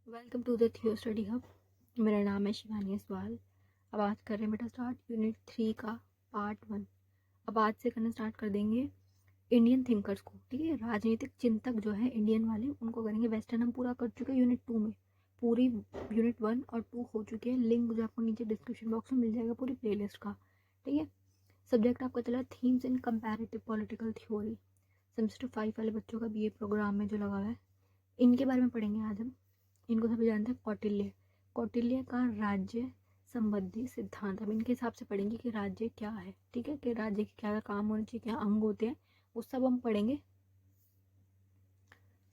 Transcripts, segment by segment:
Welcome to the थियो study hub. मेरा नाम है शिवानी असवाल। अब आज कर रहे हैं बेटा स्टार्ट यूनिट 3 का पार्ट 1। अब आज से करना स्टार्ट कर देंगे इंडियन थिंकर्स को। ठीक है, राजनीतिक चिंतक जो है इंडियन वाले उनको करेंगे। वेस्टर्न हम पूरा कर चुके हैं यूनिट 2 में। पूरी यूनिट 1 और 2 हो चुके हैं। लिंक जो आपको नीचे डिस्क्रिप्शन बॉक्स में मिल जाएगा पूरी प्लेलिस्ट का। ठीक है, सब्जेक्ट आपका चला थीम्स इन कंपैरेटिव पॉलिटिकल थ्योरी। सेमेस्टर 5 वाले बच्चों का बीए प्रोग्राम में जो लगा हुआ है इनके बारे में पढ़ेंगे आज हम। इनको सभी जानते हैं। कौटिल्य, कौटिल्य का राज्य संबंधी सिद्धांत। हम इनके हिसाब से पढ़ेंगे कि राज्य क्या है। ठीक है, कि राज्य के क्या काम होने चाहिए, क्या अंग होते हैं, वो सब हम पढ़ेंगे।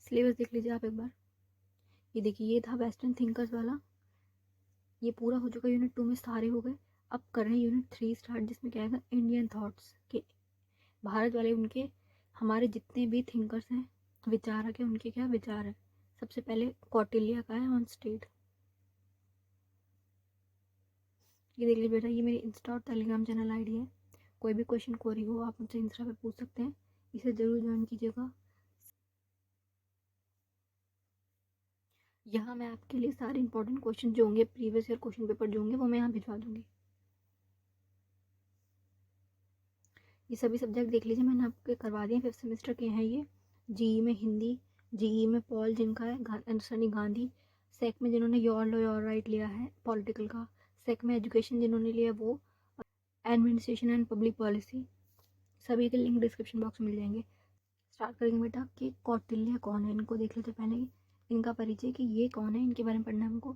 सिलेबस देख लीजिए आप एक बार। ये देखिए, ये था वेस्टर्न थिंकर्स वाला, ये पूरा हो चुका। यूनिट 2 में सारे हो गए। अब कर रहे हैं यूनिट 3 स्टार्ट, जिसमें क्या है इंडियन थॉट्स के भारत वाले, उनके हमारे जितने भी थिंकर्स हैं, विचारक है, उनके क्या विचार है। सबसे पहले कौटिल्य का है ऑन स्टेट। ये देख लीजिए बेटा, ये मेरी इंस्टा और टेलीग्राम चैनल आईडी है। कोई भी क्वेश्चन क्वेरी हो आप मुझसे इंस्टा पे पूछ सकते हैं, इसे जरूर ज्वाइन कीजिएगा। यहाँ मैं आपके लिए सारे इंपॉर्टेंट क्वेश्चन जो होंगे, प्रीवियस ईयर क्वेश्चन पेपर जो होंगे, वो मैं यहाँ भिजवा दूंगी। ये सभी सब्जेक्ट देख लीजिए, मैंने आपके करवा दिए। 5th सेमेस्टर के हैं ये। जीई में हिंदी, जीई में पॉल जिनका है सनी गांधी, सेक में जिन्होंने योर लॉ योर राइट लिया है पॉलिटिकल का, सेक में एजुकेशन जिन्होंने लिया वो, एडमिनिस्ट्रेशन एंड पब्लिक पॉलिसी। सभी के लिंक डिस्क्रिप्शन बॉक्स में मिल जाएंगे। स्टार्ट करेंगे बेटा कि कौटिल्य कौन है। इनको देख लेते पहले ही इनका परिचय कि ये कौन है, इनके बारे में पढ़ना है हमको।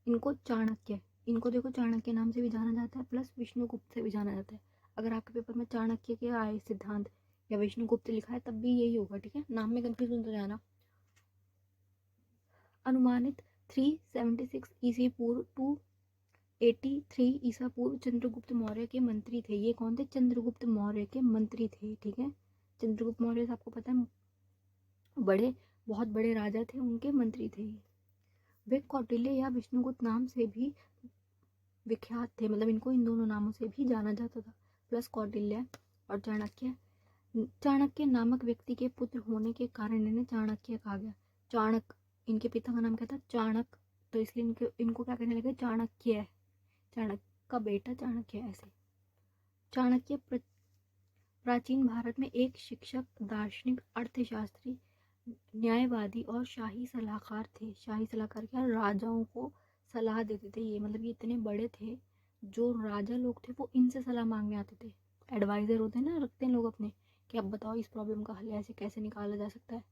इनको चाणक्य, इनको देखो चाणक्य नाम से भी जाना जाता है, प्लस विष्णुगुप्त से भी जाना जाता है। अगर आपके पेपर में चाणक्य के आए सिद्धांत या विष्णुगुप्त लिखा है तब भी यही होगा। ठीक है, नाम में कंफ्यूज मत हो जाना। अनुमानित 376 ईसी पूर्व 283 ईसा पूर्व चंद्रगुप्त मौर्य के मंत्री थे। ये कौन थे? चंद्रगुप्त मौर्य के मंत्री थे। ठीक है, चंद्रगुप्त मौर्य आपको पता है बड़े, बहुत बड़े राजा थे, उनके मंत्री थे ये। वे कौटिल्य या विष्णुगुप्त नाम से भी विख्यात थे, मतलब इनको इन दोनों नामों से भी जाना जाता था। प्लस कौटिल्य और चाणक्य, चाणक्य नामक व्यक्ति के पुत्र होने के कारण इन्हें चाणक्य कहा गया। चाणक, इनके पिता का नाम क्या था? चाणक, तो इसलिए इनको क्या कहने लगे? चाणक्य, चाणक्य का बेटा चाणक्य। ऐसे चाणक्य प्राचीन भारत में एक शिक्षक, दार्शनिक, अर्थशास्त्री, न्यायवादी और शाही सलाहकार थे। शाही सलाहकार क्या? राजाओं को सलाह देते थे ये, मतलब ये इतने बड़े थे, जो राजा लोग थे वो इनसे सलाह मांगने आते थे। एडवाइजर होते हैं ना, रखते हैं लोग अपने, कि अब बताओ इस प्रॉब्लम का हल ऐसे कैसे निकाला जा सकता है,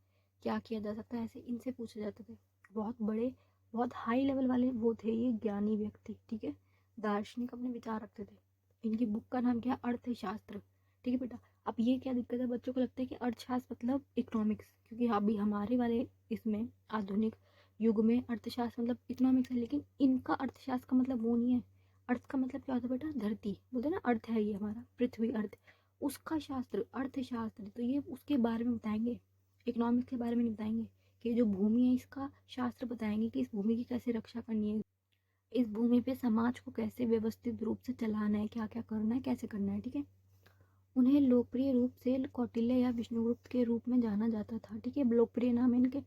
क्या किया जा सकता है, ऐसे इनसे पूछे जाते थे। बहुत बड़े, बहुत हाई लेवल वाले वो थे ये, ज्ञानी व्यक्ति। ठीक है, दार्शनिक अपने विचार रखते थे। इनकी बुक का नाम क्या है? अर्थशास्त्र। ठीक है बेटा, अब ये क्या दिक्कत है, बच्चों को लगता है कि अर्थशास्त्र मतलब इकोनॉमिक्स, क्योंकि अभी हमारे वाले इसमें आधुनिक युग में अर्थशास्त्र मतलब इकोनॉमिक्स है, लेकिन इनका अर्थशास्त्र का मतलब वो नहीं है। अर्थ का मतलब क्या होता है बेटा? धरती, बोलते हैं ना, अर्थ है ये हमारा, पृथ्वी, अर्थ, उसका शास्त्र अर्थशास्त्र। तो ये उसके बारे में बताएंगे, इकोनॉमिक्स के बारे में नहीं बताएंगे। कि जो भूमि है इसका शास्त्र बताएंगे कि इस भूमि की कैसे रक्षा करनी है, इस भूमि पे समाज को कैसे व्यवस्थित रूप से चलाना है, क्या क्या करना है, कैसे करना है। ठीक है, उन्हें लोकप्रिय रूप से कौटिल्य या विष्णुगुप्त के रूप में जाना जाता था। ठीक है, लोकप्रिय नाम है इनके।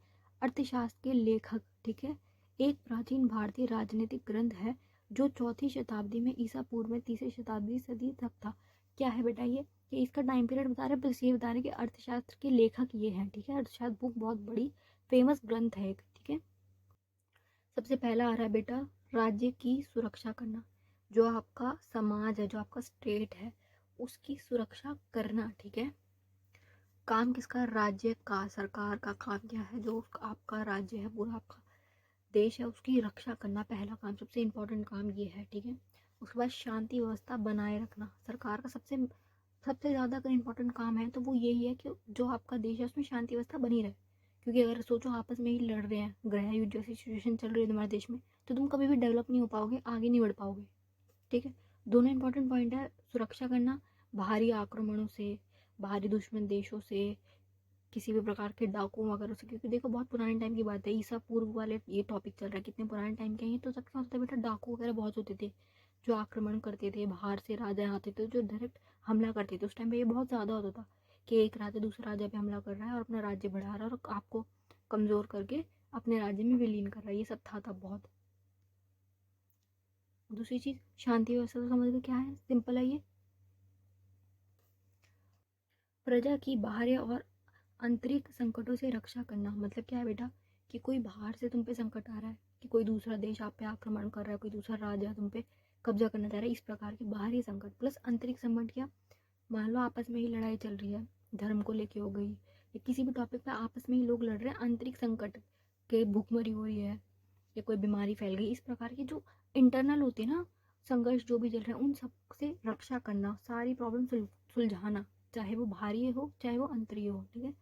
अर्थशास्त्र के लेखक। ठीक है, एक प्राचीन भारतीय राजनीतिक ग्रंथ है जो 4वीं शताब्दी में ईसा पूर्व में 3री शताब्दी सदी तक था। क्या है बेटा ये? कि इसका टाइम पीरियड बता रहे हैं, बस ये बता रहे हैं कि अर्थशास्त्र के लेखक ये हैं। ठीक है, अर्थशास्त्र बुक बहुत बड़ी फेमस ग्रंथ है एक। ठीक है, सबसे पहला आ रहा है बेटा, राज्य की सुरक्षा करना। जो आपका समाज है, जो आपका स्टेट है, उसकी सुरक्षा करना। ठीक है, काम किसका? राज्य का, सरकार का काम क्या है? जो आपका राज्य है, पूरा आपका देश है, उसकी रक्षा करना पहला काम, सबसे इम्पोर्टेंट काम ये है। ठीक है, उसके बाद शांति व्यवस्था बनाए रखना। सरकार का सबसे सबसे ज़्यादा अगर इम्पोर्टेंट काम है तो वो यही है कि जो आपका देश है उसमें शांति व्यवस्था बनी रहे। क्योंकि अगर सोचो आपस में ही लड़ रहे हैं, गृह युद्ध जैसी सिचुएशन चल रही है तुम्हारे देश में, तो तुम कभी भी डेवलप नहीं हो पाओगे, आगे नहीं बढ़ पाओगे। ठीक है, दोनों इंपॉर्टेंट पॉइंट है। सुरक्षा करना बाहरी आक्रमणों से, बाहरी दुश्मन देशों से, किसी भी प्रकार के डाकुओं वगैरह से। क्योंकि देखो बहुत पुराने टाइम की बात है, ईसा पूर्व वाले ये टॉपिक चल रहा है, कितने पुराने टाइम के हैं। तो सब क्या होता है बेटा, डाकू वगैरह बहुत होते थे जो आक्रमण करते थे, बाहर से राजा आते थे जो डायरेक्ट हमला करते थे। उस टाइम पे ये बहुत ज़्यादा होता था कि एक राजा दूसरे राजा पे हमला कर रहा है और अपना राज्य बढ़ा रहा है और आपको कमज़ोर करके अपने राज्य में विलीन कर रहा है, ये सब था तब बहुत। दूसरी चीज शांति व्यवस्था, तो समझ गए क्या है, सिंपल है ये। प्रजा की बाह्य और आंतरिक संकटों से रक्षा करना, मतलब क्या है बेटा, कि कोई बाहर से तुम पे संकट आ रहा है, कि कोई दूसरा देश आप पे आक्रमण कर रहा है, कोई दूसरा राज्य तुम पे कब्जा करना चाह रहा है, इस प्रकार के बाहरी संकट। प्लस आंतरिक संकट क्या, मान लो आपस में ही लड़ाई चल रही है, धर्म को लेके हो गई, या किसी भी टॉपिक पे आपस में ही लोग लड़ रहे हैं, आंतरिक संकट के भूखमरी हो रही है, या कोई बीमारी फैल गई, इस प्रकार की जो इंटरनल होती है ना संघर्ष जो भी चल रहे हैं, उन सब से रक्षा करना, सारी प्रॉब्लम सुलझाना, चाहे वो बाहरी हो चाहे वो अंतरीय हो, ठीक है।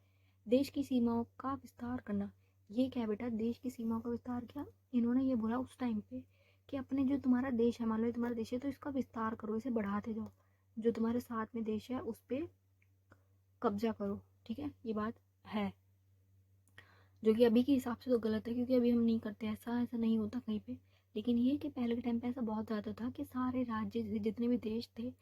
देश की सीमाओं का विस्तार करना, ये क्या है बेटा, देश की सीमाओं का विस्तार किया, इन्होंने ये बोला उस टाइम पे कि अपने जो तुम्हारा देश है, मान लो तुम्हारा देश है तो इसका विस्तार करो, इसे बढ़ाते जाओ, जो तुम्हारे साथ में देश है उस पर कब्जा करो, ठीक है, ये बात है। जो कि अभी के हिसाब से तो गलत है, क्योंकि अभी हम नहीं करते, ऐसा ऐसा नहीं होता कहीं पे। लेकिन ये कि पहले के टाइम पे ऐसा बहुत ज़्यादा था कि सारे राज्य जितने भी देश थे,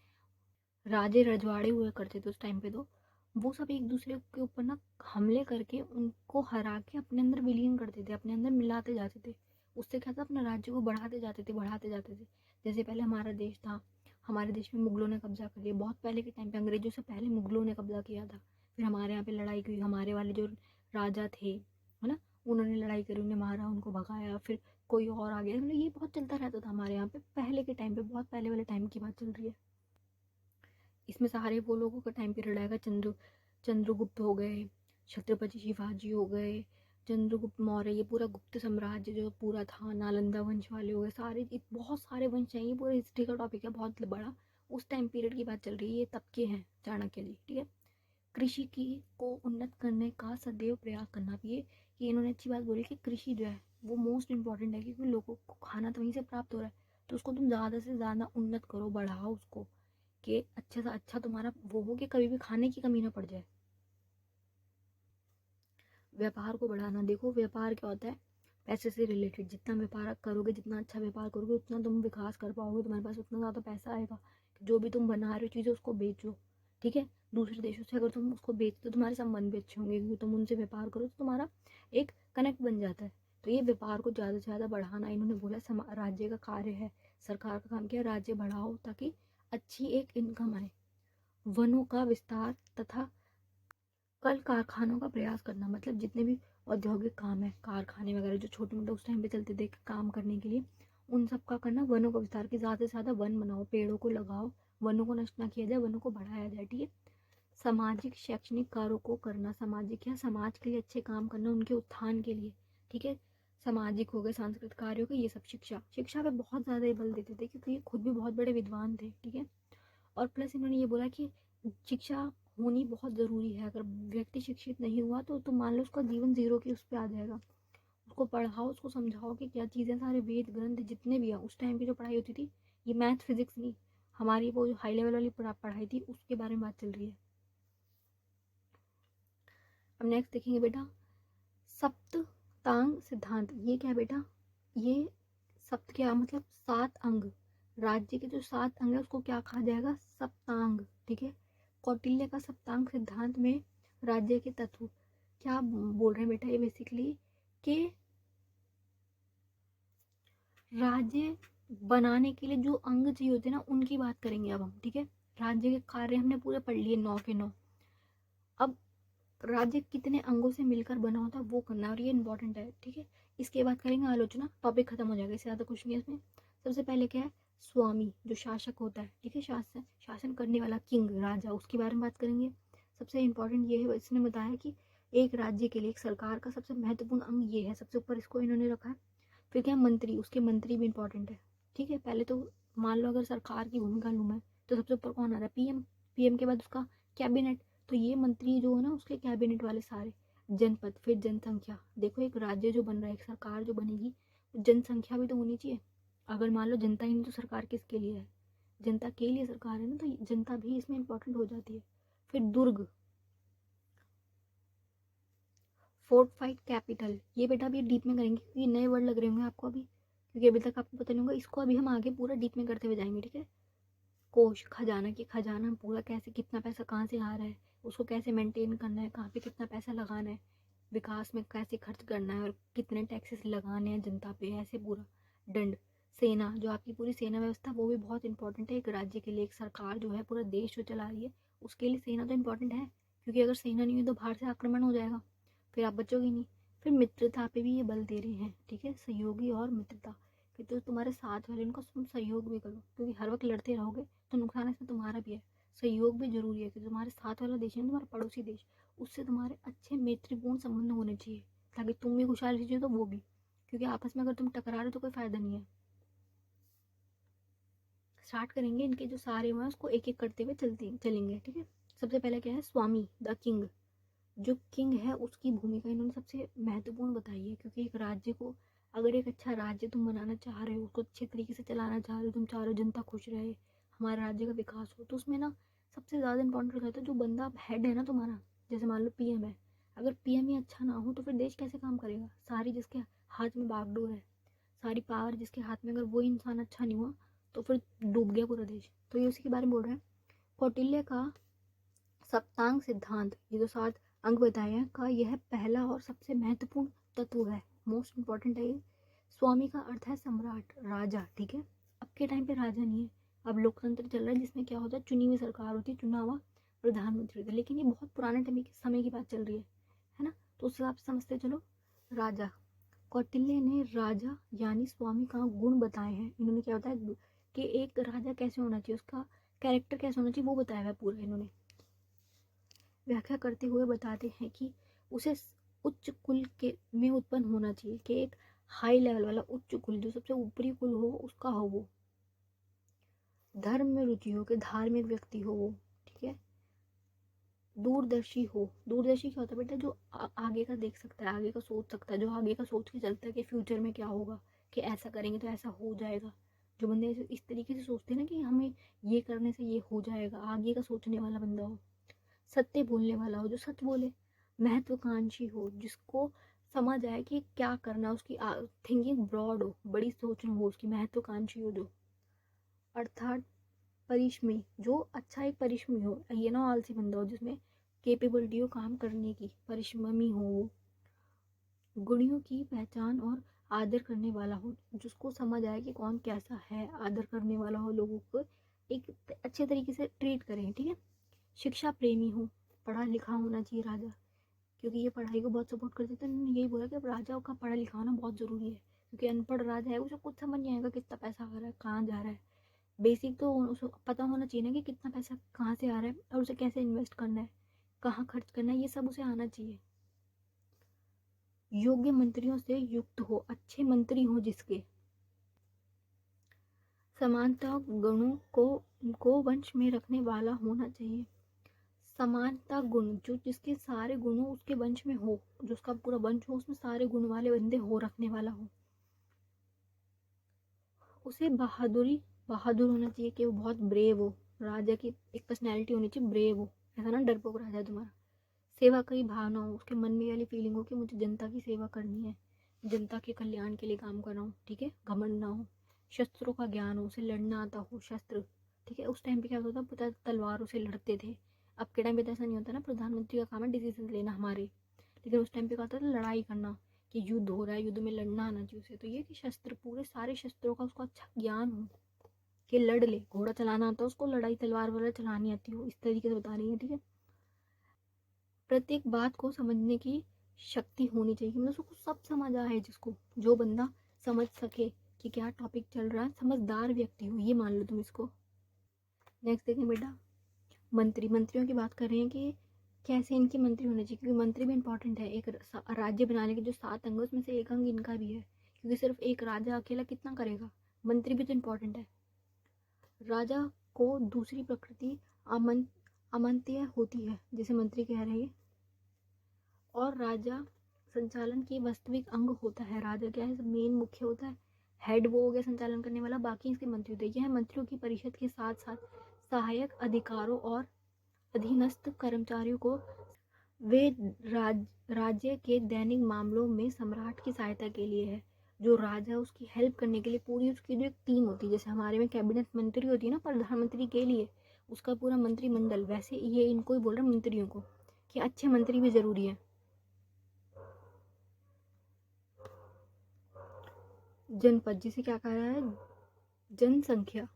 राजे रजवाड़े हुए करते थे उस टाइम पे, तो वो सब एक दूसरे के ऊपर ना हमले करके उनको हरा के अपने अंदर विलीन करते थे, अपने अंदर मिलाते जाते थे। उससे क्या था, अपने राज्य को बढ़ाते जाते थे, बढ़ाते जाते थे। जैसे पहले हमारा देश था, हमारे देश में मुगलों ने कब्जा कर लिया, बहुत पहले के टाइम पे, अंग्रेजों से पहले मुगलों ने कब्जा किया था। फिर हमारे यहाँ पे लड़ाई हुई, हमारे वाले जो राजा थे, है ना, उन्होंने लड़ाई करी, उन्हें मारा, उनको भगाया, फिर कोई और आ गया, मतलब ये बहुत चलता रहता था हमारे यहाँ पे पहले के टाइम पे, बहुत पहले वाले टाइम की बात चल रही है। इसमें सारे वो लोगों का टाइम पीरियड आएगा, चंद्रगुप्त हो गए, छत्रपति शिवाजी हो गए, चंद्रगुप्त मौर्य, ये पूरा गुप्त साम्राज्य जो पूरा था, नालंदा वंश वाले हो गए, सारे बहुत सारे वंश हैं, ये पूरा हिस्ट्री का टॉपिक है बहुत बड़ा। उस टाइम पीरियड की बात चल रही है, ये तब के हैं चाणक्य जी, ठीक है। कृषि की को उन्नत करने का सदैव प्रयास करना भी है, कि इन्होंने अच्छी बात बोली कि कृषि जो है वो मोस्ट इंपॉर्टेंट है, क्योंकि लोगों को खाना तो वहीं से प्राप्त हो रहा है, तो उसको तुम ज़्यादा से ज़्यादा उन्नत करो, बढ़ाओ उसको, कि अच्छे से अच्छा तुम्हारा वो हो कि कभी भी खाने की कमी ना पड़ जाए। व्यापार को बढ़ाना, देखो व्यापार क्या होता है, पैसे से रिलेटेड, जितना व्यापार करोगे, जितना अच्छा व्यापार करोगे, उतना तुम विकास कर पाओगे, तुम्हारे पास उतना ज़्यादा पैसा आएगा कि जो भी तुम बना रहे हो चीज़ें उसको बेचो, ठीक है। दूसरे देशों से अगर तुम उसको बेचते हो, तुम्हारे संबंध भी अच्छे होंगे, क्योंकि तुम उनसे व्यापार करो तो तुम्हारा एक कनेक्ट बन जाता है। तो ये व्यापार को ज़्यादा से ज़्यादा बढ़ाना इन्होंने बोला, राज्य का कार्य है, सरकार का काम किया, राज्य बढ़ाओ ताकि अच्छी एक इनकम आए। वनों का विस्तार तथा कल कारखानों का प्रयास करना, मतलब जितने भी औद्योगिक काम है, कारखाने वगैरह जो छोटे मोटे उस टाइम पे चलते थे काम करने के लिए, उन सब का करना, वनों का विस्तार, की ज़्यादा से ज़्यादा वन बनाओ, पेड़ों को लगाओ, वनों को नष्ट ना किया जाए, वनों को बढ़ाया जाए, ठीक है। सामाजिक शैक्षणिक कार्यों को करना, सामाजिक या समाज के लिए अच्छे काम करना, उनके उत्थान के लिए, ठीक है। सामाजिक हो गए, सांस्कृतिक कार्यों के, ये सब शिक्षा, शिक्षा पे बहुत ज़्यादा बल देते थे, क्योंकि ये खुद भी बहुत बड़े विद्वान थे, ठीक है। और प्लस इन्होंने ये बोला कि शिक्षा होनी बहुत ज़रूरी है, अगर व्यक्ति शिक्षित नहीं हुआ तो मान लो उसका जीवन जीरो की उस पर आ जाएगा। उसको पढ़ाओ, उसको समझाओ कि क्या चीज़ें, सारे वेद ग्रंथ जितने भी हैं उस टाइम की जो पढ़ाई होती थी, ये मैथ फिजिक्स नहीं, हमारी वो जो हाई लेवल वाली पढ़ाई थी उसके बारे में बात चल रही है। अब नेक्स्ट देखेंगे बेटा, सप्तांग सिद्धांत, ये क्या है बेटा, ये सप्त क्या मतलब 7 अंग, राज्य के जो 7 अंग है उसको क्या कहा जाएगा, सप्तांग, ठीक है। कौटिल्य का सप्तांग सिद्धांत में राज्य के तत्व क्या बोल रहे हैं बेटा, ये बेसिकली कि राज्य बनाने के लिए जो अंग चाहिए होते हैं ना, उनकी बात करेंगे अब हम, ठीक है। राज्य के कार्य हमने पूरे पढ़ लिए 9 के 9। अब राज्य कितने अंगों से मिलकर बना होता है वो करना है, और ये इंपॉर्टेंट है, ठीक है। इसके बाद करेंगे आलोचना, टॉपिक खत्म हो जाएगा, इससे ज़्यादा कुछ नहीं है इसमें। सबसे पहले क्या है, स्वामी जो शासक होता है, ठीक है, शासन शासन करने वाला, किंग राजा, उसके बारे में बात करेंगे। सबसे इंपॉर्टेंट ये है, इसने बताया कि एक राज्य के लिए एक सरकार का सबसे महत्वपूर्ण अंग ये है, सबसे ऊपर इसको इन्होंने रखा है। फिर क्या है, मंत्री, उसके मंत्री भी इंपॉर्टेंट है, ठीक है। पहले तो मान लो अगर सरकार की भूमिका लूँ मैं, तो सबसे ऊपर कौन आ रहा है, पीएम, पीएम के बाद उसका कैबिनेट, तो ये मंत्री जो है ना उसके कैबिनेट वाले सारे, जनपद, फिर जनसंख्या, देखो एक राज्य जो बन रहा है, एक सरकार जो बनेगी, जनसंख्या भी तो होनी चाहिए। अगर मान लो जनता ही नहीं तो सरकार किसके लिए है, जनता के लिए सरकार है ना, तो जनता भी इसमें इंपॉर्टेंट हो जाती है। फिर दुर्ग, फोर्ट फाइट कैपिटल, ये बेटा अभी डीप में करेंगे क्योंकि नए वर्ड लग रहे होंगे आपको अभी, क्योंकि अभी तक आपको पता नहीं होगा, इसको अभी हम आगे पूरा डीप में करते हुए जाएंगे, ठीक है। कोष, खजाना, की खजाना पूरा कैसे, कितना पैसा कहाँ से आ रहा है, उसको कैसे मेंटेन करना है, कहाँ पे कितना पैसा लगाना है, विकास में कैसे खर्च करना है और कितने टैक्सेस लगाने हैं जनता पे, ऐसे पूरा दंड। सेना, जो आपकी पूरी सेना व्यवस्था, वो भी बहुत इंपॉर्टेंट है एक राज्य के लिए। एक सरकार जो है, पूरा देश जो चला रही है, उसके लिए सेना तो इम्पॉर्टेंट है, क्योंकि अगर सेना नहीं हुई तो बाहर से आक्रमण हो जाएगा, फिर आप बचोगे नहीं। फिर मित्रता पे भी ये बल दे रहे हैं, ठीक है, सहयोगी और मित्रता, कि तो तुम्हारे साथ वाले उनको तुम सहयोग भी करो, क्योंकि हर वक्त लड़ते रहोगे तो नुकसान इसमें तुम्हारा भी है। सहयोग भी जरूरी है कि तुम्हारे साथ वाला देश है ना, तुम्हारा पड़ोसी देश, उससे तुम्हारे अच्छे मैत्रीपूर्ण संबंध होने चाहिए, ताकि तुम भी खुशहाल रहिए तो वो भी, क्योंकि आपस में अगर तुम टकरा रहे हो तो कोई फायदा नहीं है। स्टार्ट करेंगे, इनके जो सारे हुए हैं उसको एक एक करते हुए चलेंगे, ठीक है। सबसे पहले क्या है, स्वामी द किंग। जो किंग है उसकी भूमिका इन्होंने सबसे महत्वपूर्ण बताई है, क्योंकि एक राज्य को, अगर एक अच्छा राज्य तुम बनाना चाह रहे हो, उसको अच्छे तरीके से चलाना चाह रहे हो, तुम चाह रहे हो जनता खुश रहे, हमारे राज्य का विकास हो, तो उसमें ना सबसे ज़्यादा इंपॉर्टेंट रहता है जो बंदा हेड है ना तुम्हारा। जैसे मान लो पीएम है, अगर पीएम ही अच्छा ना हो तो फिर देश कैसे काम करेगा। सारी जिसके हाथ में बागडोर है, सारी पावर जिसके हाथ में, अगर वो इंसान अच्छा नहीं हुआ तो फिर डूब गया पूरा देश। तो ये उसी के बारे में बोल रहे हैं। कौटिल्य का सप्तांग सिद्धांत, ये जो 7 अंक बताए हैं, का यह पहला और सबसे महत्वपूर्ण तत्व है, मोस्ट इंपॉर्टेंट है ये। स्वामी का अर्थ है सम्राट, राजा, ठीक है। अब के टाइम पे राजा नहीं है, अब लोकतंत्र चल रहा है, जिसमें क्या होता है, चुनी हुई सरकार होती है, चुना हुआ प्रधानमंत्री होता है, लेकिन ये बहुत पुराने समय की बात चल रही है ना। तो उस हिसाब से समझते चलो। राजा, कौटिल्य ने राजा यानी स्वामी का गुण बताए हैं। इन्होंने क्या बताया कि एक राजा कैसे होना चाहिए, उसका कैरेक्टर कैसे होना चाहिए, वो बताया है पूरा। इन्होंने व्याख्या करते हुए बताते हैं कि उसे उच्च कुल के में उत्पन्न होना चाहिए, कि एक हाई लेवल वाला उच्च कुल, जो सबसे ऊपरी कुल हो उसका हो वो। धर्म में रुचि हो, कि धार्मिक व्यक्ति हो वो, ठीक है। दूरदर्शी हो, दूरदर्शी क्या होता है बेटा, जो आगे का देख सकता है, आगे का सोच सकता है, जो आगे का सोच के चलता है कि फ्यूचर में क्या होगा, कि ऐसा करेंगे तो ऐसा हो जाएगा। जो बंदे इस तरीके से सोचते हैं ना कि हमें ये करने से ये हो जाएगा, आगे का सोचने वाला बंदा हो। सत्य बोलने वाला हो, जो सच बोले। महत्वाकांक्षी हो, जिसको समझ आए कि क्या करना, उसकी थिंकिंग ब्रॉड हो, बड़ी सोच हो उसकी, महत्वाकांक्षी हो जो। अर्थात परिश्रमी, जो अच्छा एक परिश्रमी हो, ये ना आलसी बंदा हो, जिसमें कैपेबिलिटी हो काम करने की, परिश्रमी हो वो। गुणियों की पहचान और आदर करने वाला हो, जिसको समझ आए कि कौन कैसा है, आदर करने वाला हो, लोगों को एक अच्छे तरीके से ट्रीट करें, ठीक है। शिक्षा प्रेमी हो, पढ़ा लिखा होना चाहिए राजा, क्योंकि ये पढ़ाई को बहुत सपोर्ट करते थे। उन्होंने यही बोला कि अब राजा का पढ़ा लिखा होना बहुत ज़रूरी है, क्योंकि अनपढ़ राजा है, उसे कुछ समझ नहीं आएगा कितना पैसा आ रहा है, कहाँ जा रहा है। बेसिक तो उसे पता होना चाहिए ना कि कितना पैसा कहाँ से आ रहा है और उसे कैसे इन्वेस्ट करना है, कहाँ खर्च करना है, ये सब उसे आना चाहिए। योग्य मंत्रियों से युक्त हो, अच्छे मंत्री हो जिसके। समानता गुणों को वंश में रखने वाला होना चाहिए। समानता गुण, जो जिसके सारे गुणों उसके वंश में हो, जो उसका पूरा वंश हो उसमें सारे गुण वाले बंदे हो, रखने वाला हो। उसे बहादुर होना चाहिए, कि वो बहुत ब्रेव हो। राजा की एक पर्सनैलिटी होनी चाहिए, ब्रेव हो, ऐसा ना डरपोक राजा तुम्हारा। सेवा की भावना हो, उसके मन में वाली फीलिंग हो कि मुझे जनता की सेवा करनी है, जनता के कल्याण के लिए काम कर रहा हूँ, ठीक है। घमंड ना हो। शस्त्रों का ज्ञान हो, उसे लड़ना आता हो, शस्त्र, ठीक है। उस टाइम पे क्या होता था, पता तलवारों से लड़ते थे। अब के टाइम पे तो ऐसा नहीं होता ना, प्रधानमंत्री का काम है डिसीजन लेना हमारे, लेकिन उस टाइम पे क्या होता था, लड़ाई करना, कि युद्ध हो रहा है, युद्ध में लड़ना आना चाहिए उसे। तो ये कि शस्त्र, पूरे सारे शस्त्रों का उसको अच्छा ज्ञान हो, कि लड़ ले, घोड़ा चलाना आता है उसको, लड़ाई तलवार वगैरह चलानी आती हो, इस तरीके से बता रही है, ठीक है। प्रत्येक बात को समझने की शक्ति होनी चाहिए, मतलब उसको सब समझ आए, जिसको, जो बंदा समझ सके कि क्या टॉपिक चल रहा है, समझदार व्यक्ति हो, ये मान लो तुम इसको। नेक्स्ट देखें बेटा, मंत्रियों की बात कर रहे हैं कि कैसे इनके मंत्री होने चाहिए, क्योंकि मंत्री भी इंपॉर्टेंट है। एक राज्य बनाने के जो 7 अंग, उसमें से एक अंग इनका भी है, क्योंकि सिर्फ एक राजा अकेला कितना करेगा, मंत्री भी तो इम्पोर्टेंट है। राजा को दूसरी प्रकृति अमंत्य होती है, जैसे मंत्री कह रहे हैं, और राजा संचालन की वास्तविक अंग होता है। राजा क्या है, मेन मुख्य होता है, हेड वो हो गया संचालन करने वाला, बाकी इसके मंत्री होते हैं। यह मंत्रियों की परिषद के साथ साथ सहायक अधिकारों और अधीनस्थ कर्मचारियों को, वे राज्य के दैनिक मामलों में सम्राट की सहायता के लिए है। जो राजा उसकी हेल्प करने के लिए, पूरी उसकी जो एक टीम होती है, जैसे हमारे में कैबिनेट मंत्री होती है ना प्रधानमंत्री के लिए, उसका पूरा मंत्रिमंडल, वैसे ये इनको ही बोल रहे हैं मंत्रियों को, कि अच्छे मंत्री भी जरूरी है। जनपद, जिसे क्या कहा है, जनसंख्या।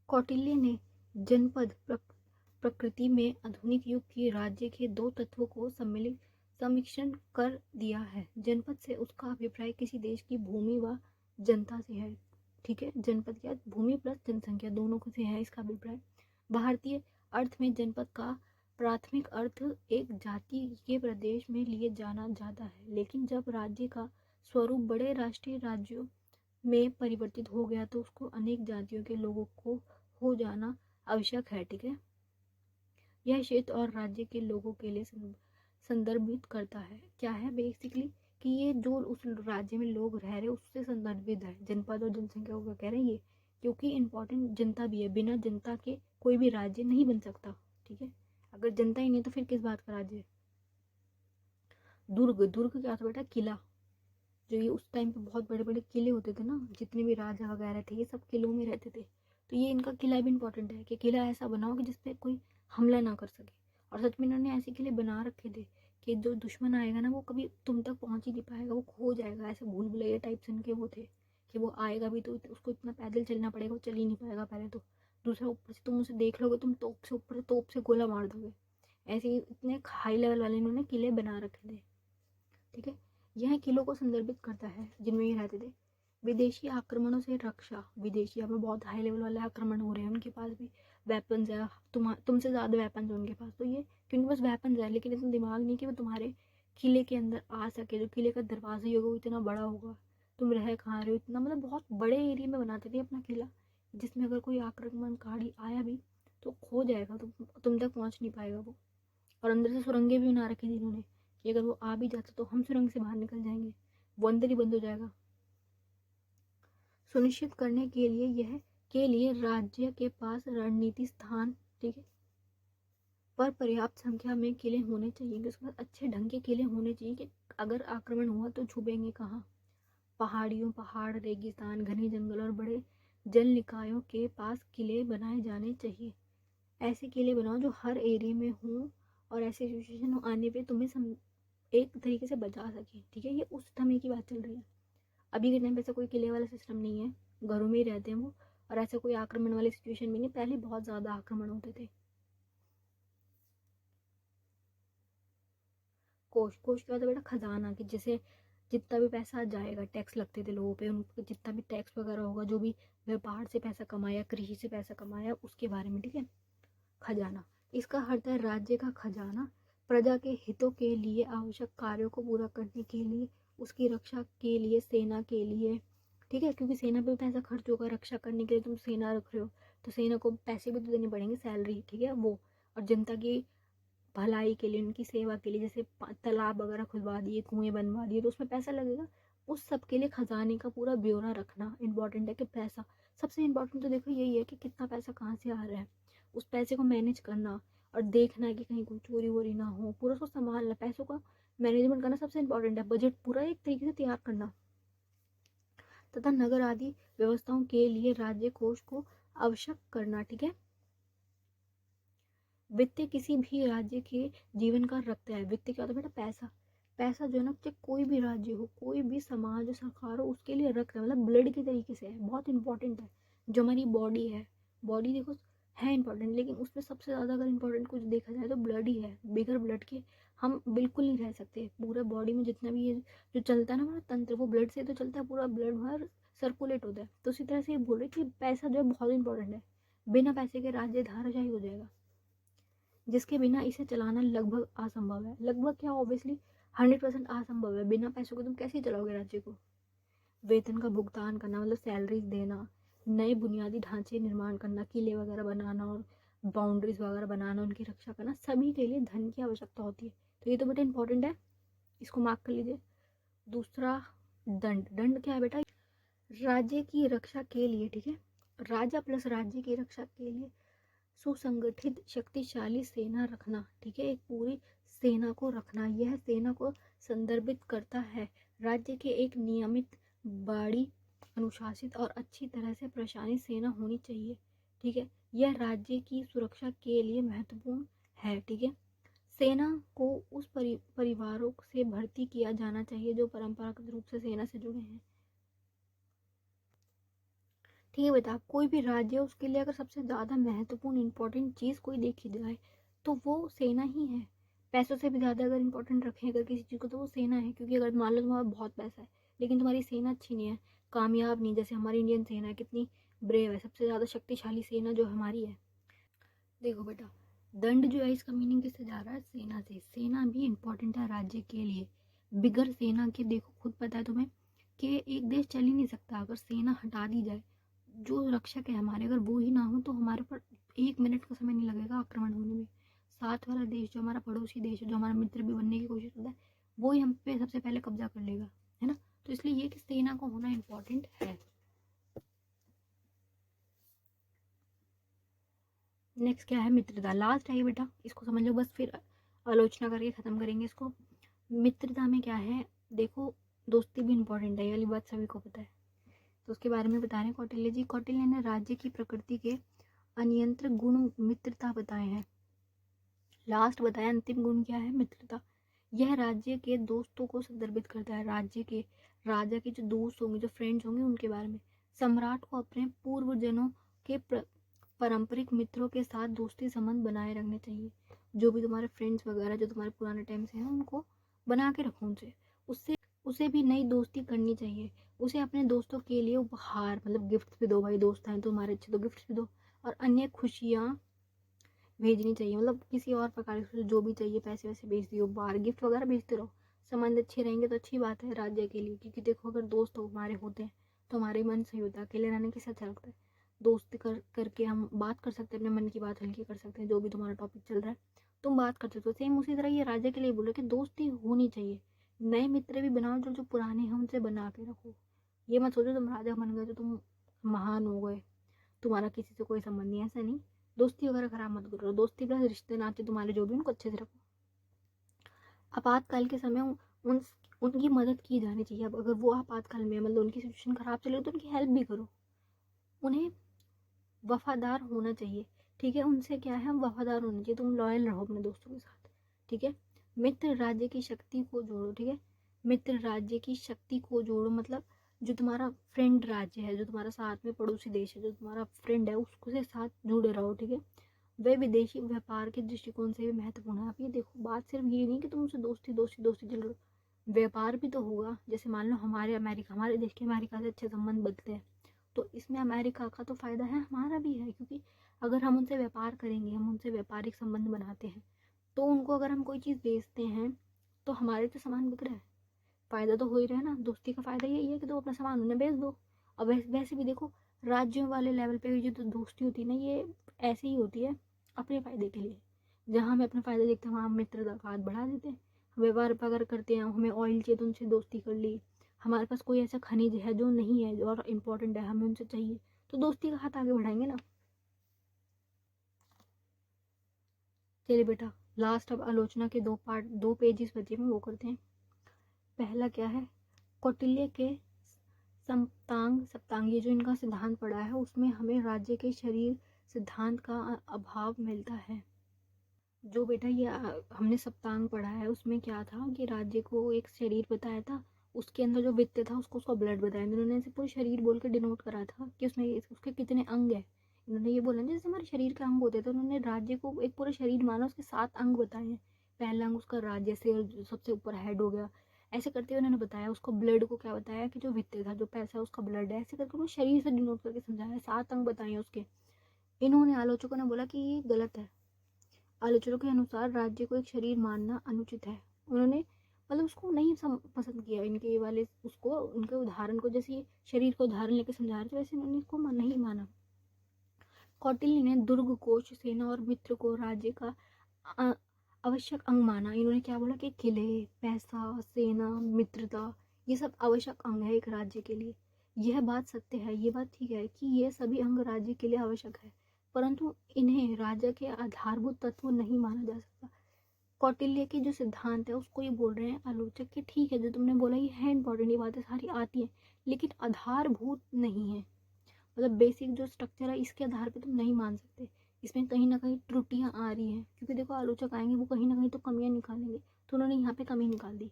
कौटिल्य ने जनपद प्रकृति में आधुनिक युग की राज्य के दो तत्वों को सम्मिलित समीक्षण कर दिया है। जनपद से उसका अभिप्राय किसी देश की भूमि व जनता से है। ठीक है, जनपद क्या, भूमि प्लस जनसंख्या दोनों को से है इसका अभिप्राय। भारतीय अर्थ में जनपद का प्राथमिक अर्थ एक जाति के प्रदेश में लिए जाना जाता है, लेकिन जब राज्य का स्वरूप बड़े राष्ट्रीय राज्यों में परिवर्तित हो गया तो उसको अनेक जातियों के लोगों को हो जाना आवश्यक है। ठीक है, यह क्षेत्र और राज्य के लोगों के लिए संदर्भित करता है। क्या है बेसिकली कि ये जो उस राज्य में लोग रह रहे उससे संदर्भित है। जनपद और जनसंख्या को कह रहे हैं ये, क्योंकि इंपॉर्टेंट जनता भी है, बिना जनता के कोई भी राज्य नहीं बन सकता। ठीक है, अगर जनता ही नहीं तो फिर किस बात का राज्य है। दुर्ग, दुर्ग क्या था बेटा, किला। जो ये उस टाइम पे बहुत बड़े बड़े किले होते थे ना, जितने भी राजा वगैरह थे ये सब किलों में रहते थे, तो ये इनका किला भी इंपॉर्टेंट है कि किला ऐसा बनाओ कि जिसपे कोई हमला ना कर सके। और सच में इन्होंने ऐसे किले बना रखे थे कि जो दुश्मन आएगा ना वो कभी तुम तक पहुंच ही नहीं पाएगा, वो खो जाएगा। ऐसे भूल भुलैया टाइप से इनके वो थे कि वो आएगा भी तो उसको इतना पैदल चलना पड़ेगा, वो चल ही नहीं पाएगा पहले तो। दूसरा, ऊपर से तुम उसे देख लोगे, तुम तोप से ऊपर तोप से गोला मार दोगे। ऐसे ही इतने हाई लेवल वाले इन्होंने किले बना रखे थे। ठीक है, यह किलों को संदर्भित करता है जिनमें ये रहते थे। विदेशी आक्रमणों से रक्षा, विदेशी हमें बहुत हाई लेवल वाले आक्रमण हो रहे हैं, उनके पास भी वेपन्स है, तुमसे ज़्यादा वेपन्स है उनके पास, तो ये क्योंकि बस वेपन्स है लेकिन इतना दिमाग नहीं कि वो तुम्हारे किले के अंदर आ सके। जो किले का दरवाजा ही होगा वो इतना बड़ा होगा, तुम रह कहाँ रहे हो इतना, मतलब बहुत बड़े एरिया में बनाते थे अपना किला, जिसमें अगर कोई आक्रमणकारी आया भी तो खो जाएगा, तो तुम तक पहुँच नहीं पाएगा वो। और अंदर से सुरंगें भी बना रखी थी इन्होंने कि अगर वो आ भी जाता तो हम सुरंग से बाहर निकल जाएंगे, वो अंदर ही बंद हो जाएगा। सुनिश्चित करने के लिए यह के लिए राज्य के पास रणनीति स्थान, ठीक है, पर पर्याप्त संख्या में किले होने चाहिए, उसके बाद अच्छे ढंग के किले होने चाहिए कि अगर आक्रमण हुआ तो छुपेंगे कहाँ। पहाड़ियों, पहाड़, रेगिस्तान, घने जंगल और बड़े जल निकायों के पास किले बनाए जाने चाहिए। ऐसे किले बनाओ जो हर एरिया में हों और ऐसे सिचुएशन आने पे तुम्हें एक तरीके से बचा सके। ठीक है, ये उस समय की बात चल रही है, अभी के टाइम पे ऐसा कोई किले वाला सिस्टम नहीं है, घरों में ही रहते हैं वो, और ऐसा कोई आक्रमण वाली सिचुएशन भी नहीं। पहले बहुत ज्यादा आक्रमण होते थे। कोष, कोष क्या होता है बेटा, खजाना, कि जैसे जितना भी पैसा जाएगा, टैक्स लगते थे लोगों पे, उनको जितना भी टैक्स वगैरह होगा, जो भी व्यापार से पैसा कमाया, कृषि से पैसा कमाया, उसके बारे में। ठीक है, खजाना, इसका अर्थ है राज्य का खजाना, प्रजा के हितों के लिए आवश्यक कार्यों को पूरा करने के लिए, उसकी रक्षा के लिए, सेना के लिए। ठीक है, क्योंकि सेना पे पैसा खर्च होगा, रक्षा करने के लिए तुम सेना रख रहे हो तो सेना को पैसे भी तो देने पड़ेंगे, सैलरी। ठीक है, वो और जनता की भलाई के लिए, उनकी सेवा के लिए, जैसे तालाब वगैरह खुदवा दिए, कुएं बनवा दिए, तो उसमें पैसा लगेगा। उस सब के लिए खजाने का पूरा ब्यौरा रखना इंपॉर्टेंट है कि पैसा, सबसे इंपॉर्टेंट तो देखो यही है कि कितना पैसा कहाँ से आ रहा है, उस पैसे को मैनेज करना और देखना है कि कहीं कोई चोरी वोरी ना हो, पूरा उसको संभालना, पैसों का मैनेजमेंट करना सबसे इंपॉर्टेंट है। बजट पूरा एक तरीके से तैयार करना तथा नगर आदि व्यवस्थाओं के लिए राज्य कोष को आवश्यक करना। ठीक है, वित्त किसी भी राज्य के जीवन का रखता है। वित्त क्या होता है बेटा, पैसा। पैसा जो है ना, चाहे कोई भी राज्य हो, कोई भी समाज सरकार हो, उसके लिए रखता है, मतलब ब्लड के तरीके से है, बहुत इंपॉर्टेंट है। जो हमारी बॉडी है, बॉडी देखो है इंपॉर्टेंट, लेकिन उसमें सबसे ज़्यादा अगर इंपॉर्टेंट कुछ देखा जाए तो ब्लड ही है। बिगर ब्लड के हम बिल्कुल नहीं रह सकते। पूरे बॉडी में जितना भी ये जो चलता है ना हमारा तंत्र, वो ब्लड से तो चलता है, पूरा ब्लड हमारा सर्कुलेट होता है। तो उसी तरह से ये बोल रहे कि पैसा जो है बहुत इंपॉर्टेंट है, बिना पैसे के राज्य धाराशाही हो जाएगा, जिसके बिना इसे चलाना लगभग असंभव है। लगभग क्या, ऑब्वियसली 100% असंभव है। बिना पैसों के तुम कैसे चलाओगे राज्य को। वेतन का भुगतान करना, मतलब सैलरीज देना, नए बुनियादी ढांचे निर्माण करना, किले वगैरह बनाना और बाउंड्रीज वगैरह बनाना, उनकी रक्षा करना, सभी के लिए धन की आवश्यकता होती है। तो ये तो बेटा इंपॉर्टेंट है, इसको मार्क कर लीजिए। दूसरा, दंड। दंड क्या है बेटा, राज्य की रक्षा के लिए। ठीक है, राजा प्लस राज्य की रक्षा के लिए सुसंगठित शक्तिशाली सेना रखना। ठीक है, एक पूरी सेना को रखना, यह सेना को संदर्भित करता है। राज्य के एक नियमित, बड़ी, अनुशासित और अच्छी तरह से प्रशासित सेना होनी चाहिए। ठीक है, यह राज्य की सुरक्षा के लिए महत्वपूर्ण है। ठीक है, सेना को उस परिवारों से भर्ती किया जाना चाहिए जो परंपरागत रूप से सेना से जुड़े हैं। ठीक है बेटा, कोई भी राज्य उसके लिए अगर सबसे ज़्यादा महत्वपूर्ण इंपॉर्टेंट चीज़ कोई देखी जाए तो वो सेना ही है। पैसों से भी ज़्यादा अगर इंपॉर्टेंट रखें अगर किसी चीज़ को तो वो सेना है, क्योंकि अगर मान लो तुम्हारा बहुत पैसा है लेकिन तुम्हारी सेना अच्छी नहीं है, कामयाब नहीं, जैसे हमारी इंडियन सेना है कितनी ब्रेव है, सबसे ज़्यादा शक्तिशाली सेना जो हमारी है। देखो बेटा, दंड जो है इसका मीनिंग किससे जा रहा है, सेना से। सेना भी इम्पोर्टेंट है राज्य के लिए। बिगर सेना के देखो खुद पता है तुम्हें कि एक देश चल ही नहीं सकता। अगर सेना हटा दी जाए, जो रक्षक है हमारे अगर वो ही ना हो तो हमारे पर 1 मिनट का समय नहीं लगेगा आक्रमण होने में। साथ वाला देश जो हमारा पड़ोसी देश है, जो हमारा मित्र भी बनने की कोशिश करता है, वो ही हम पे सबसे पहले कब्जा कर लेगा, है ना। तो इसलिए ये कि सेना को होना इम्पोर्टेंट है। नेक्स्ट क्या है, मित्रता। लास्ट है ये बेटा, इसको समझ लो बस, फिर आलोचना करके खत्म करेंगे इसको। मित्रता में क्या है, देखो दोस्ती भी इम्पोर्टेंट है, ये वाली बात सभी को पता है। तो उसके बारे में बता रहे हैं कौटिल्य जी। कौटिल्य ने राज्य की प्रकृति के अनियंत्रित गुण मित्रता बताए हैं। लास्ट बताया अंतिम गुण क्या है, मित्रता। यह राज्य के दोस्तों को संदर्भित करता है, राज्य के राजा के जो दोस्त होंगे, जो फ्रेंड्स होंगे, उनके बारे में। सम्राट को अपने पूर्वजनों के पारंपरिक मित्रों के साथ दोस्ती संबंध बनाए रखने चाहिए। जो भी तुम्हारे फ्रेंड्स वगैरह जो तुम्हारे पुराने टाइम से हैं उनको बना के रखो उनसे। उससे उसे भी नई दोस्ती करनी चाहिए। उसे अपने दोस्तों के लिए उपहार मतलब गिफ्ट भी दो, भाई दोस्त हैं तो तुम्हारे अच्छे तो गिफ्ट भी दो, और अन्य खुशियाँ भेजनी चाहिए। मतलब किसी और प्रकार से जो भी चाहिए, पैसे वैसे भेज दियो, बाहर गिफ्ट वगैरह भेजते रहो। संबंध अच्छे रहेंगे तो अच्छी बात है राज्य के लिए, क्योंकि देखो अगर दोस्त हमारे होते हैं तो हमारे मन सही होता है। अकेले रहने के साथ अच्छा लगता है, दोस्ती करके हम बात कर सकते हैं, अपने मन की बात हल्की कर सकते हैं। जो भी तुम्हारा टॉपिक चल रहा है तुम बात कर सकते हो। सेम उसी तरह ये राज्य के लिए बोलो कि दोस्ती होनी चाहिए। नए मित्र भी बनाओ, जो जो पुराने हैं उनसे बना के रखो। ये मत सोचो तुम राजा बन गए तो तुम महान हो गए, तुम्हारा किसी से कोई संबंध नहीं, ऐसा नहीं। दोस्ती वगैरह खराब मत करो, दोस्ती प्लस रिश्ते नाते तुम्हारे जो भी उनको अच्छे से रखो। आपातकाल के समय उन उनकी मदद की जानी चाहिए। अब अगर वो आपातकाल में मतलब उनकी सिचुएशन खराब चले तो उनकी हेल्प भी करो। उन्हें वफादार होना चाहिए, ठीक है। उनसे क्या है, हम वफादार होना चाहिए। तुम लॉयल रहो अपने दोस्तों के साथ, ठीक है। मित्र राज्य की शक्ति को जोड़ो, ठीक है। मित्र राज्य की शक्ति को जोड़ो मतलब जो तुम्हारा फ्रेंड राज्य है, जो तुम्हारा साथ में पड़ोसी देश है, जो तुम्हारा फ्रेंड है, उसको से साथ जुड़े रहो, ठीक है। वे विदेशी व्यापार के दृष्टिकोण से भी महत्वपूर्ण है। आप ये देखो, बात सिर्फ ये नहीं कि तुम उनसे दोस्ती दोस्ती दोस्ती चल रहे, व्यापार भी तो होगा। जैसे मान लो हमारे देश के अमेरिका से अच्छे संबंध बनते हैं, तो इसमें अमेरिका का तो फायदा है, हमारा भी है। क्योंकि अगर हम उनसे व्यापार करेंगे, हम उनसे व्यापारिक संबंध बनाते हैं, तो उनको अगर हम कोई चीज़ बेचते हैं तो हमारे तो सामान बिक रहा है, फायदा तो हो ही रहा है ना। दोस्ती का फायदा यही है कि तुम अपना सामान उन्हें बेच दो। अब वैसे भी देखो, राज्यों वाले लेवल पे जो तो दोस्ती होती है ना, ये ऐसे ही होती है अपने फायदे के लिए। जहाँ हमें अपना फायदा देखते हैं वहाँ हम मित्रता का हाथ बढ़ा देते हैं। व्यवहार अगर करते हैं, हमें ऑयल चाहिए तो उनसे दोस्ती कर ली। हमारे पास कोई ऐसा खनिज है जो नहीं है और इम्पोर्टेंट है, हमें उनसे चाहिए, तो दोस्ती का हाथ आगे बढ़ाएंगे ना। चलिए बेटा, लास्ट अब आलोचना के 2 पार्ट 2 पेजेस बचे हैं, वो करते हैं। पहला क्या है, कौटिल्य के सप्तांग ये जो इनका सिद्धांत पड़ा है उसमें हमें राज्य के शरीर सिद्धांत का अभाव मिलता है। जो बेटा ये हमने सप्तांग पढ़ा है उसमें क्या था कि राज्य को एक शरीर बताया था, उसके अंदर जो वित्त था उसको उसका ब्लड बताया। इन्होंने इसे पूरे शरीर बोल के डिनोट करा था कि उसमें उसके कितने अंग है। इन्होंने ये बोला जैसे हमारे शरीर के अंग होते हैं, तो उन्होंने राज्य को एक पूरा शरीर माना, उसके 7 अंग बताए हैं। पहला अंग उसका राज्य से सबसे ऊपर हेड हो गया। ऐसे करते हुए उन्होंने बताया उसको ब्लड को क्या बताया कि जो वित्त था, जो पैसा, उसका ब्लड है। ऐसे करके उन्होंने शरीर से डिनोट करके समझाया, 7 अंग बताए उसके। इन्होंने आलोचकों ने बोला कि ये गलत है। आलोचकों के अनुसार राज्य को एक शरीर मानना अनुचित है। उन्होंने मतलब उसको नहीं पसंद किया, इनके ये वाले उसको उनके उदाहरण को, जैसे शरीर का उदाहरण लेकर समझा रहे थे वैसे इन्होंने इसको नहीं माना। कौटिल्य ने दुर्ग कोष सेना और मित्र को राज्य का आवश्यक अंग माना। इन्होंने क्या बोला कि किले, पैसा, सेना, मित्रता, ये सब आवश्यक अंग है एक राज्य के लिए। यह बात सत्य है, ये बात ठीक है कि ये सभी अंग राज्य के लिए आवश्यक है, परंतु इन्हें राज्य के आधारभूत तत्व नहीं माना जा सकता। कौटिल्य के जो सिद्धांत है उसको ये बोल रहे हैं आलोचक कि ठीक है जो तुमने बोला ये है इंपॉर्टेंट, ये बातें सारी आती हैं, लेकिन आधारभूत नहीं है। मतलब बेसिक जो स्ट्रक्चर है इसके आधार पे तुम नहीं मान सकते। इसमें कहीं ना कहीं त्रुटियां आ रही हैं, क्योंकि देखो आलोचक आएंगे वो कहीं ना कहीं तो कमियां निकालेंगे, तो उन्होंने यहाँ पे कमी निकाल दी।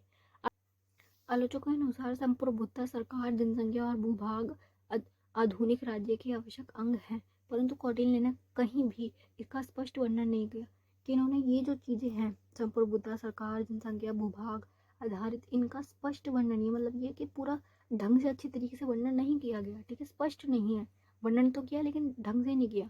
आलोचकों के अनुसार संप्रभुता सरकार, जनसंख्या और भूभाग आधुनिक राज्य के आवश्यक अंग हैं, परंतु कौटिल्य ने कहीं भी इसका स्पष्ट वर्णन नहीं किया कि इन्होंने ये जो चीजें हैं, संप्रभुता सरकार, जनसंख्या, भूभाग आधारित, इनका स्पष्ट वर्णन नहीं, मतलब ये कि पूरा ढंग से अच्छी तरीके से वर्णन नहीं किया गया, ठीक है, स्पष्ट नहीं है, वर्णन तो किया लेकिन ढंग से नहीं किया।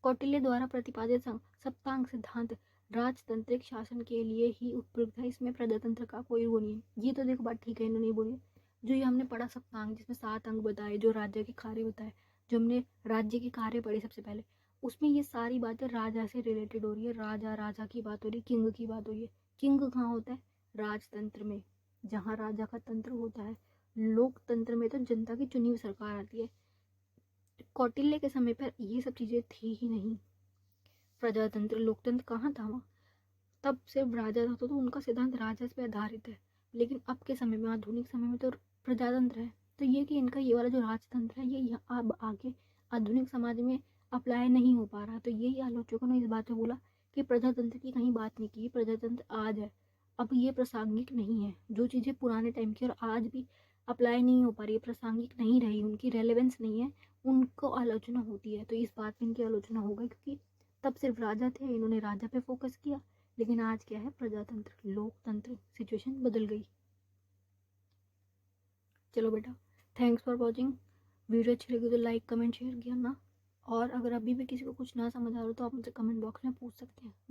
कौटिल्य द्वारा प्रतिपादित सप्तांग सिद्धांत राजतंत्रिक शासन के लिए ही उपयुक्त है, इसमें प्रजातंत्र का कोई वो नहीं है। ये तो देखो बात ठीक है, इन्होंने बोली जो ये हमने पढ़ा सप्तांग, जिसमें 7 अंग बताए, जो राज्य के कार्य बताए, जो हमने राज्य के कार्य पढ़े सबसे पहले, उसमें ये सारी बातें राजा से रिलेटेड हो रही है, राजा की बात हो रही है, किंग की बात हो रही है। किंग कहाँ होता है? राजतंत्र में, जहाँ राजा का तंत्र होता है। लोकतंत्र में तो जनता की चुनी हुई सरकार आती है। कौटिल्य के समय पर ये सब चीजें थी ही नहीं। प्रजातंत्र, लोकतंत्र कहाँ था वहाँ? तब सिर्फ राजा था, तो उनका सिद्धांत राजा पे आधारित है। लेकिन अब के समय में, आधुनिक समय में तो प्रजातंत्र है। तो ये कि इनका ये वाला जो राजतंत्र है, ये अब आगे आधुनिक समाज में अप्लाई नहीं हो पा रहा। तो यही आलोचकों ने इस बात में बोला कि प्रजातंत्र की कहीं बात नहीं की, प्रजातंत्र आज है, अब ये प्रासंगिक नहीं है। जो चीज़ें पुराने टाइम की और आज भी अप्लाई नहीं हो पा रही है, प्रासंगिक नहीं रही, उनकी रेलेवेंस नहीं है, उनको आलोचना होती है। तो इस बात पे इनकी आलोचना हो गई, क्योंकि तब सिर्फ राजा थे, इन्होंने राजा पे फोकस किया। लेकिन आज क्या है? प्रजातंत्र, लोकतंत्र, सिचुएशन बदल गई। चलो बेटा, थैंक्स फॉर वॉचिंग। वीडियो अच्छी लगी तो लाइक, कमेंट, शेयर करना। और अगर अभी भी किसी को कुछ ना समझ आ रहा हो तो आप मुझसे कमेंट बॉक्स में पूछ सकते हैं।